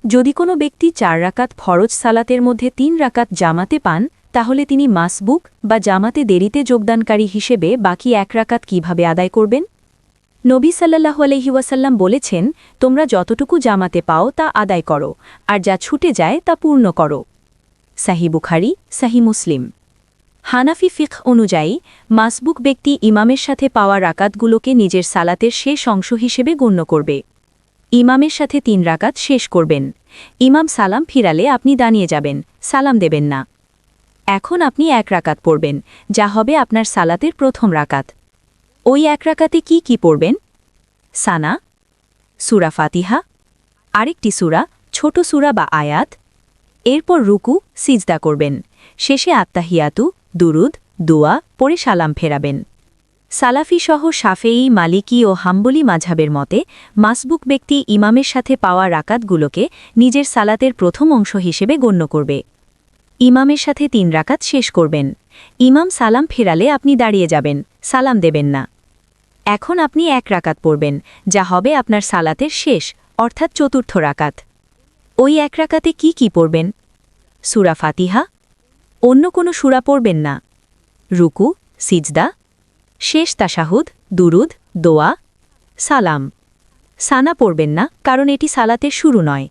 যদি কোনো ব্যক্তি 4 রাকাত ফরজ সালাতের মধ্যে 3 রাকাত জামাতে পান তাহলে তিনি মাসবুক বা জামাতে দেরিতে যোগদানকারী হিসেবে বাকি 1 রাকাত কিভাবে আদায় করবেন? নবী সাল্লাল্লাহু আলাইহি ওয়াসাল্লাম বলেছেন, তোমরা যতটুকু জামাতে পাও তা আদায় করো, আর যা ছুটে যায় তা পূর্ণ করো। সাহিহ বুখারী, সাহিহ মুসলিম। হানাফি ফিকহ অনুযায়ী মাসবুক ব্যক্তি ইমামের সাথে পাওয়া রাকাতগুলোকে নিজের সালাতের শেষ অংশ হিসেবে গণ্য করবে। ইমামের সাথে 3 রাকাত শেষ করবেন। ইমাম সালাম ফিরালে আপনি দাঁড়িয়ে যাবেন, সালাম দেবেন না। এখন আপনি 1 রাকাত পড়বেন, যা হবে আপনার সালাতের প্রথম রাকাত। ওই 1 রাকাতে কি পড়বেন? সানা, সূরা ফাতিহা, আরেকটি সূরা, ছোট সূরা বা আয়াত। এরপর রুকু, সিজদা করবেন। শেষে আত্তাহিয়াতু, দুরুদ, দোয়া পড়ে সালাম ফেরাবেন। সালাফিসহ শাফেঈ, মালিকি ও হাম্বলি মাযহাবের মতে মাসবুক ব্যক্তি ইমামের সাথে পাওয়া রাকাতগুলোকে নিজের সালাতের প্রথম অংশ হিসেবে গণ্য করবে। ইমামের সাথে 3 রাকাত শেষ করবেন। ইমাম সালাম ফেরালে আপনি দাঁড়িয়ে যাবেন, সালাম দেবেন না। এখন আপনি 1 রাকাত পড়বেন, যা হবে আপনার সালাতের শেষ, অর্থাৎ চতুর্থ রাকাত। ওই 1 রাকাতে কি পড়বেন? সূরা ফাতিহা, অন্য কোনো সূরা পড়বেন না। রুকু, সিজদা, শেষ তাশাহুদ, দুরুদ, দোয়া, সালাম। সানা পড়বেন না, কারণ এটি সালাতের শুরু নয়।